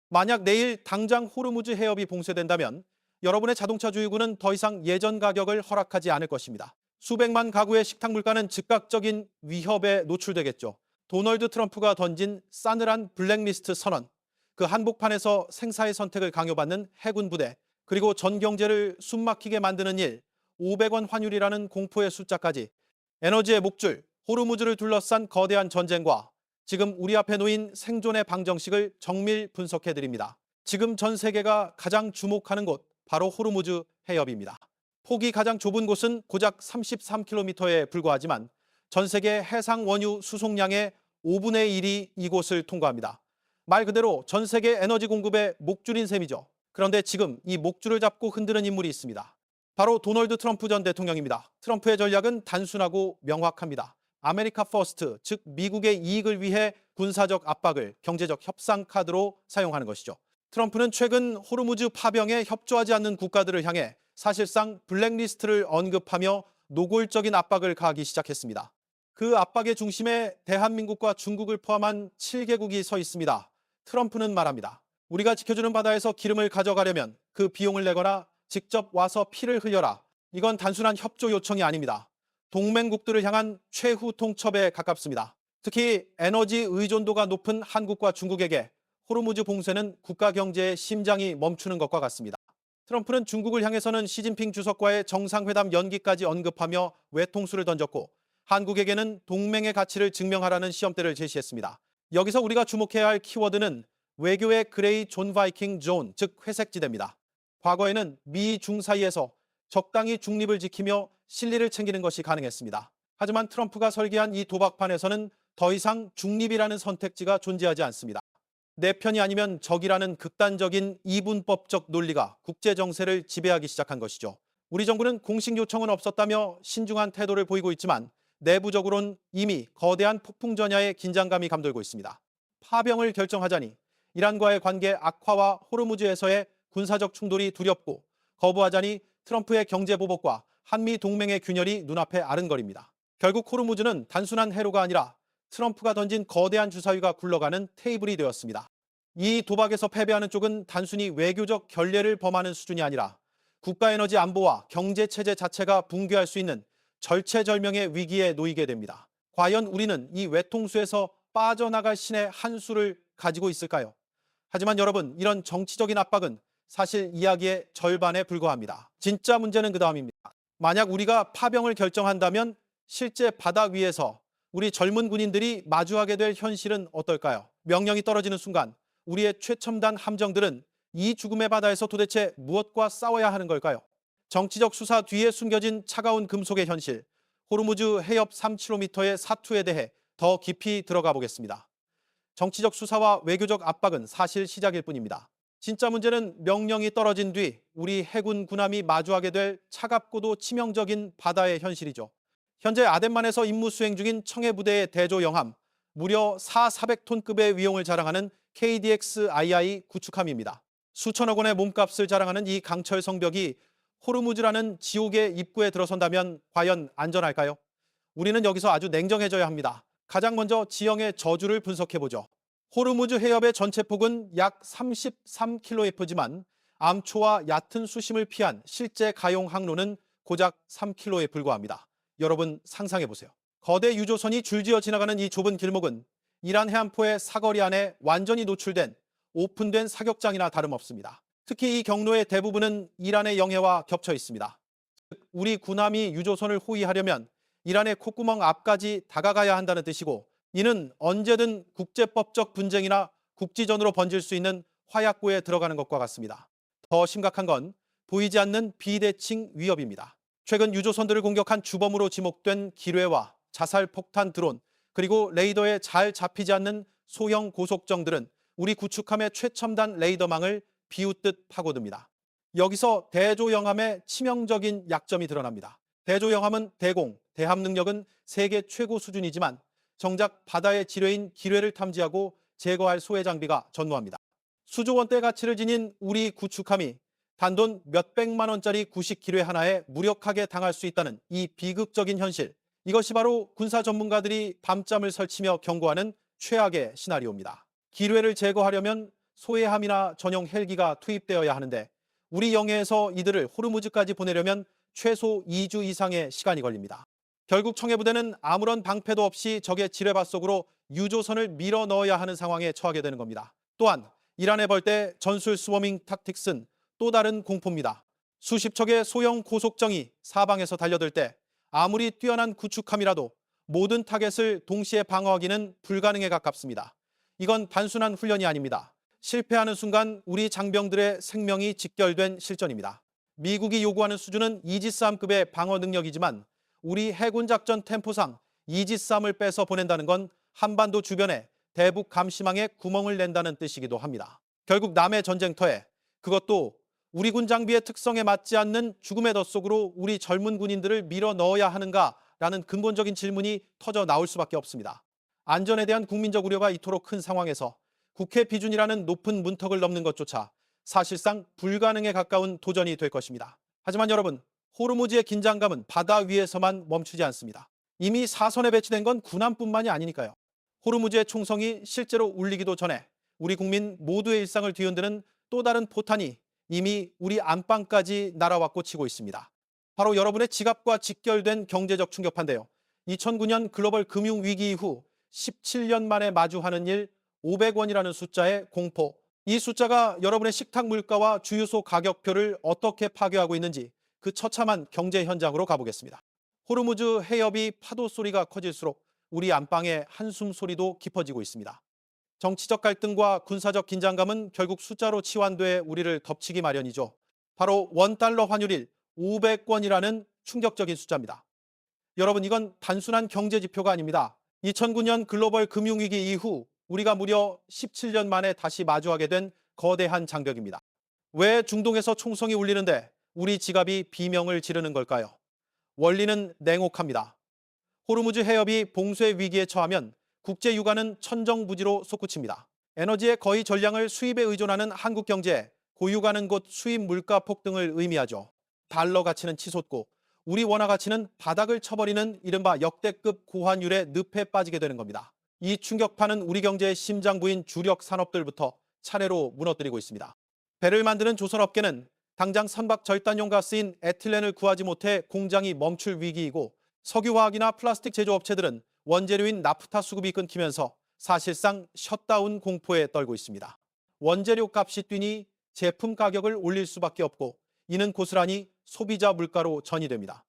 만약 내일 당장 호르무즈 해협이 봉쇄된다면 여러분의 자동차 주유구는 더 이상 예전 가격을 허락하지 않을 것입니다. 수백만 가구의 식탁 물가는 즉각적인 위협에 노출되겠죠. 도널드 트럼프가 던진 싸늘한 블랙리스트 선언, 그 한복판에서 생사의 선택을 강요받는 해군 부대, 그리고 전 경제를 숨막히게 만드는 일, 500원 환율이라는 공포의 숫자까지 에너지의 목줄, 호르무즈를 둘러싼 거대한 전쟁과 지금 우리 앞에 놓인 생존의 방정식을 정밀 분석해 드립니다. 지금 전 세계가 가장 주목하는 곳, 바로 호르무즈 해협입니다. 폭이 가장 좁은 곳은 고작 33km에 불과하지만 전 세계 해상 원유 수송량의 5분의 1이 이곳을 통과합니다. 말 그대로 전 세계 에너지 공급의 목줄인 셈이죠. 그런데 지금 이 목줄을 잡고 흔드는 인물이 있습니다. 바로 도널드 트럼프 전 대통령입니다. 트럼프의 전략은 단순하고 명확합니다. 아메리카 퍼스트, 즉 미국의 이익을 위해 군사적 압박을 경제적 협상 카드로 사용하는 것이죠. 트럼프는 최근 호르무즈 파병에 협조하지 않는 국가들을 향해 사실상 블랙리스트를 언급하며 노골적인 압박을 가하기 시작했습니다. 그 압박의 중심에 대한민국과 중국을 포함한 7개국이 서 있습니다. 트럼프는 말합니다. 우리가 지켜주는 바다에서 기름을 가져가려면 그 비용을 내거나 직접 와서 피를 흘려라. 이건 단순한 협조 요청이 아닙니다. 동맹국들을 향한 최후 통첩에 가깝습니다. 특히 에너지 의존도가 높은 한국과 중국에게 호르무즈 봉쇄는 국가 경제의 심장이 멈추는 것과 같습니다. 트럼프는 중국을 향해서는 시진핑 주석과의 정상회담 연기까지 언급하며 외통수를 던졌고 한국에게는 동맹의 가치를 증명하라는 시험대를 제시했습니다. 여기서 우리가 주목해야 할 키워드는 외교의 그레이 존 바이킹 존, 즉 회색지대입니다. 과거에는 미, 중 사이에서 적당히 중립을 지키며 실리를 챙기는 것이 가능했습니다. 하지만 트럼프가 설계한 이 도박판에서는 더 이상 중립이라는 선택지가 존재하지 않습니다. 내 편이 아니면 적이라는 극단적인 이분법적 논리가 국제 정세를 지배하기 시작한 것이죠. 우리 정부는 공식 요청은 없었다며 신중한 태도를 보이고 있지만 내부적으로는 이미 거대한 폭풍 전야의 긴장감이 감돌고 있습니다. 파병을 결정하자니 이란과의 관계 악화와 호르무즈에서의 군사적 충돌이 두렵고 거부하자니 트럼프의 경제 보복과 한미 동맹의 균열이 눈앞에 아른거립니다. 결국 호르무즈는 단순한 해로가 아니라 트럼프가 던진 거대한 주사위가 굴러가는 테이블이 되었습니다. 이 도박에서 패배하는 쪽은 단순히 외교적 결례를 범하는 수준이 아니라 국가 에너지 안보와 경제 체제 자체가 붕괴할 수 있는 절체절명의 위기에 놓이게 됩니다. 과연 우리는 이 외통수에서 빠져나갈 신의 한 수를 가지고 있을까요? 하지만 여러분, 이런 정치적인 압박은 사실 이야기의 절반에 불과합니다. 진짜 문제는 그 다음입니다. 만약 우리가 파병을 결정한다면 실제 바다 위에서 우리 젊은 군인들이 마주하게 될 현실은 어떨까요? 명령이 떨어지는 순간 우리의 최첨단 함정들은 이 죽음의 바다에서 도대체 무엇과 싸워야 하는 걸까요? 정치적 수사 뒤에 숨겨진 차가운 금속의 현실, 호르무즈 해협 3km의 사투에 대해 더 깊이 들어가 보겠습니다. 정치적 수사와 외교적 압박은 사실 시작일 뿐입니다. 진짜 문제는 명령이 떨어진 뒤 우리 해군 군함이 마주하게 될 차갑고도 치명적인 바다의 현실이죠. 현재 아덴만에서 임무 수행 중인 청해 부대의 대조 영함, 무려 400톤급의 위용을 자랑하는 KDX-II 구축함입니다. 수천억 원의 몸값을 자랑하는 이 강철 성벽이 호르무즈라는 지옥의 입구에 들어선다면 과연 안전할까요? 우리는 여기서 아주 냉정해져야 합니다. 가장 먼저 지형의 저주를 분석해보죠. 호르무즈 해협의 전체 폭은 약 33km지만 암초와 얕은 수심을 피한 실제 가용 항로는 고작 3km에 불과합니다. 여러분 상상해보세요. 거대 유조선이 줄지어 지나가는 이 좁은 길목은 이란 해안포의 사거리 안에 완전히 노출된 오픈된 사격장이나 다름없습니다. 특히 이 경로의 대부분은 이란의 영해와 겹쳐 있습니다. 즉, 우리 군함이 유조선을 호위하려면 이란의 콧구멍 앞까지 다가가야 한다는 뜻이고, 이는 언제든 국제법적 분쟁이나 국지전으로 번질 수 있는 화약고에 들어가는 것과 같습니다. 더 심각한 건 보이지 않는 비대칭 위협입니다. 최근 유조선들을 공격한 주범으로 지목된 기뢰와 자살폭탄 드론, 그리고 레이더에 잘 잡히지 않는 소형 고속정들은 우리 구축함의 최첨단 레이더망을 비웃듯 파고듭니다. 여기서 대조영함의 치명적인 약점이 드러납니다. 대조영함은 대공, 대함 능력은 세계 최고 수준이지만 정작 바다의 지뢰인 기뢰를 탐지하고 제거할 소해 장비가 전무합니다. 수조 원대 가치를 지닌 우리 구축함이 단돈 몇백만 원짜리 구식 기뢰 하나에 무력하게 당할 수 있다는 이 비극적인 현실. 이것이 바로 군사 전문가들이 밤잠을 설치며 경고하는 최악의 시나리오입니다. 기뢰를 제거하려면 소해함이나 전용 헬기가 투입되어야 하는데 우리 영해에서 이들을 호르무즈까지 보내려면 최소 2주 이상의 시간이 걸립니다. 결국 청해부대는 아무런 방패도 없이 적의 지뢰밭 속으로 유조선을 밀어 넣어야 하는 상황에 처하게 되는 겁니다. 또한 이란의 벌떼 전술 스워밍 탁틱스는 또 다른 공포입니다. 수십 척의 소형 고속정이 사방에서 달려들 때 아무리 뛰어난 구축함이라도 모든 타겟을 동시에 방어하기는 불가능에 가깝습니다. 이건 단순한 훈련이 아닙니다. 실패하는 순간 우리 장병들의 생명이 직결된 실전입니다. 미국이 요구하는 수준은 이지스함급의 방어 능력이지만 우리 해군 작전 템포상 이지스함을 빼서 보낸다는 건 한반도 주변에 대북 감시망에 구멍을 낸다는 뜻이기도 합니다. 결국 남의 전쟁터에, 그것도 우리 군 장비의 특성에 맞지 않는 죽음의 덫 속으로 우리 젊은 군인들을 밀어 넣어야 하는가라는 근본적인 질문이 터져 나올 수밖에 없습니다. 안전에 대한 국민적 우려가 이토록 큰 상황에서 국회 비준이라는 높은 문턱을 넘는 것조차 사실상 불가능에 가까운 도전이 될 것입니다. 하지만 여러분, 호르무즈의 긴장감은 바다 위에서만 멈추지 않습니다. 이미 사선에 배치된 건 군함뿐만이 아니니까요. 호르무즈의 총성이 실제로 울리기도 전에 우리 국민 모두의 일상을 뒤흔드는 또 다른 포탄이 이미 우리 안방까지 날아와 꽂히고 있습니다. 바로 여러분의 지갑과 직결된 경제적 충격파인데요. 2009년 글로벌 금융위기 이후 17년 만에 마주하는 일 500원이라는 숫자의 공포. 이 숫자가 여러분의 식탁 물가와 주유소 가격표를 어떻게 파괴하고 있는지 그 처참한 경제 현장으로 가보겠습니다. 호르무즈 해협이 파도 소리가 커질수록 우리 안방의 한숨 소리도 깊어지고 있습니다. 정치적 갈등과 군사적 긴장감은 결국 숫자로 치환돼 우리를 덮치기 마련이죠. 바로 원달러 환율일 500원이라는 충격적인 숫자입니다. 여러분, 이건 단순한 경제 지표가 아닙니다. 2009년 글로벌 금융위기 이후 우리가 무려 17년 만에 다시 마주하게 된 거대한 장벽입니다. 왜 중동에서 총성이 울리는데 우리 지갑이 비명을 지르는 걸까요? 원리는 냉혹합니다. 호르무즈 해협이 봉쇄 위기에 처하면 국제 유가는 천정부지로 솟구칩니다. 에너지의 거의 전량을 수입에 의존하는 한국 경제에 고유가는 곧 수입 물가 폭등을 의미하죠. 달러 가치는 치솟고 우리 원화 가치는 바닥을 쳐버리는 이른바 역대급 고환율의 늪에 빠지게 되는 겁니다. 이 충격파는 우리 경제의 심장부인 주력 산업들부터 차례로 무너뜨리고 있습니다. 배를 만드는 조선업계는 당장 선박 절단용 가스인 에틸렌을 구하지 못해 공장이 멈출 위기이고 석유화학이나 플라스틱 제조업체들은 원재료인 나프타 수급이 끊기면서 사실상 셧다운 공포에 떨고 있습니다. 원재료 값이 뛰니 제품 가격을 올릴 수밖에 없고 이는 고스란히 소비자 물가로 전이됩니다.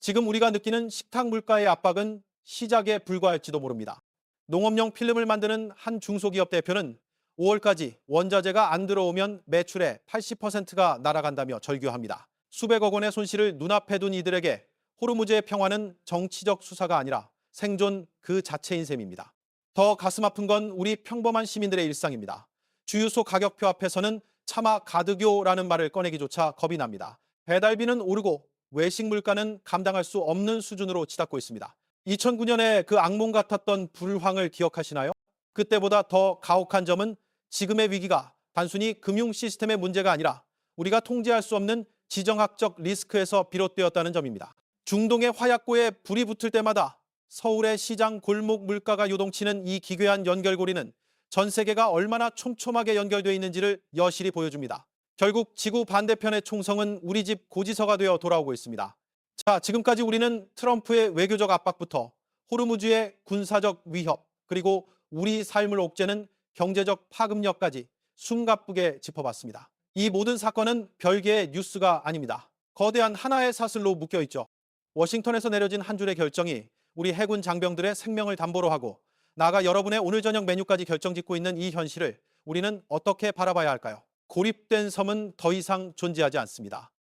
지금 우리가 느끼는 식탁 물가의 압박은 시작에 불과할지도 모릅니다. 농업용 필름을 만드는 한 중소기업 대표는 5월까지 원자재가 안 들어오면 매출의 80%가 날아간다며 절규합니다. 수백억 원의 손실을 눈앞에 둔 이들에게 호르무즈의 평화는 정치적 수사가 아니라 생존 그 자체인 셈입니다. 더 가슴 아픈 건 우리 평범한 시민들의 일상입니다. 주유소 가격표 앞에서는 차마 가드교라는 말을 꺼내기조차 겁이 납니다. 배달비는 오르고 외식 물가는 감당할 수 없는 수준으로 치닫고 있습니다. 2009년에 그 악몽 같았던 불황을 기억하시나요? 그때보다 더 가혹한 점은 지금의 위기가 단순히 금융 시스템의 문제가 아니라 우리가 통제할 수 없는 지정학적 리스크에서 비롯되었다는 점입니다. 중동의 화약고에 불이 붙을 때마다 서울의 시장 골목 물가가 요동치는 이 기괴한 연결고리는 전 세계가 얼마나 촘촘하게 연결되어 있는지를 여실히 보여줍니다. 결국 지구 반대편의 총성은 우리 집 고지서가 되어 돌아오고 있습니다. 자, 지금까지 우리는 트럼프의 외교적 압박부터 호르무즈의 군사적 위협, 그리고 우리 삶을 옥죄는 경제적 파급력까지 숨가쁘게 짚어봤습니다. 이 모든 사건은 별개의 뉴스가 아닙니다. 거대한 하나의 사슬로 묶여있죠. 워싱턴에서 내려진 한 줄의 결정이 우리 해군 장병들의 생명을 담보로 하고 나아가 여러분의 오늘 저녁 메뉴까지 결정짓고 있는 이 현실을 우리는 어떻게 바라봐야 할까요? 고립된 섬은 더 이상 존재하지 않습니다.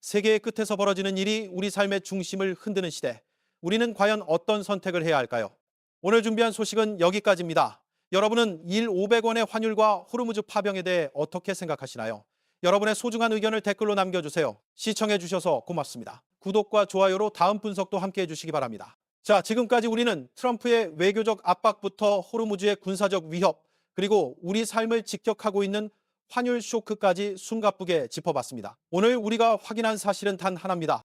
세계의 끝에서 벌어지는 일이 우리 삶의 중심을 흔드는 시대, 우리는 과연 어떤 선택을 해야 할까요? 오늘 준비한 소식은 여기까지입니다. 여러분은 일 500원의 환율과 호르무즈 파병에 대해 어떻게 생각하시나요? 여러분의 소중한 의견을 댓글로 남겨주세요. 시청해 주셔서 고맙습니다. 구독과 좋아요로 다음 분석도 함께 해주시기 바랍니다. 자, 지금까지 우리는 트럼프의 외교적 압박부터 호르무즈의 군사적 위협, 그리고 우리 삶을 직격하고 있는 환율 쇼크까지 숨가쁘게 짚어봤습니다. 오늘 우리가 확인한 사실은 단 하나입니다.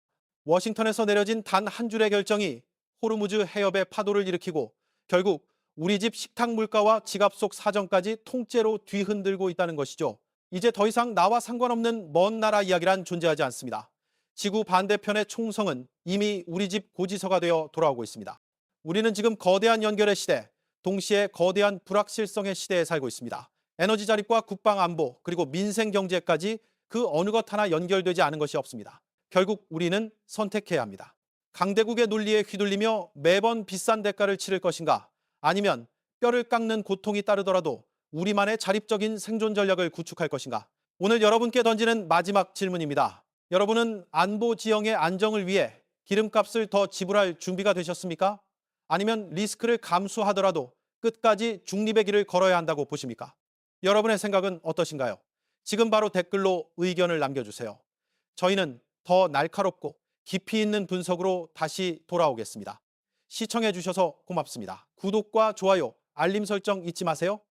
워싱턴에서 내려진 단 한 줄의 결정이 호르무즈 해협의 파도를 일으키고 결국 우리 집 식탁 물가와 지갑 속 사정까지 통째로 뒤흔들고 있다는 것이죠. 이제 더 이상 나와 상관없는 먼 나라 이야기란 존재하지 않습니다. 지구 반대편의 총성은 이미 우리 집 고지서가 되어 돌아오고 있습니다. 우리는 지금 거대한 연결의 시대, 동시에 거대한 불확실성의 시대에 살고 있습니다. 에너지 자립과 국방 안보, 그리고 민생 경제까지 그 어느 것 하나 연결되지 않은 것이 없습니다. 결국 우리는 선택해야 합니다. 강대국의 논리에 휘둘리며 매번 비싼 대가를 치를 것인가? 아니면 뼈를 깎는 고통이 따르더라도 우리만의 자립적인 생존 전략을 구축할 것인가? 오늘 여러분께 던지는 마지막 질문입니다. 여러분은 안보 지형의 안정을 위해 기름값을 더 지불할 준비가 되셨습니까? 아니면 리스크를 감수하더라도 끝까지 중립의 길을 걸어야 한다고 보십니까? 여러분의 생각은 어떠신가요? 지금 바로 댓글로 의견을 남겨주세요. 저희는 더 날카롭고 깊이 있는 분석으로 다시 돌아오겠습니다. 시청해 주셔서 고맙습니다. 구독과 좋아요, 알림 설정 잊지 마세요.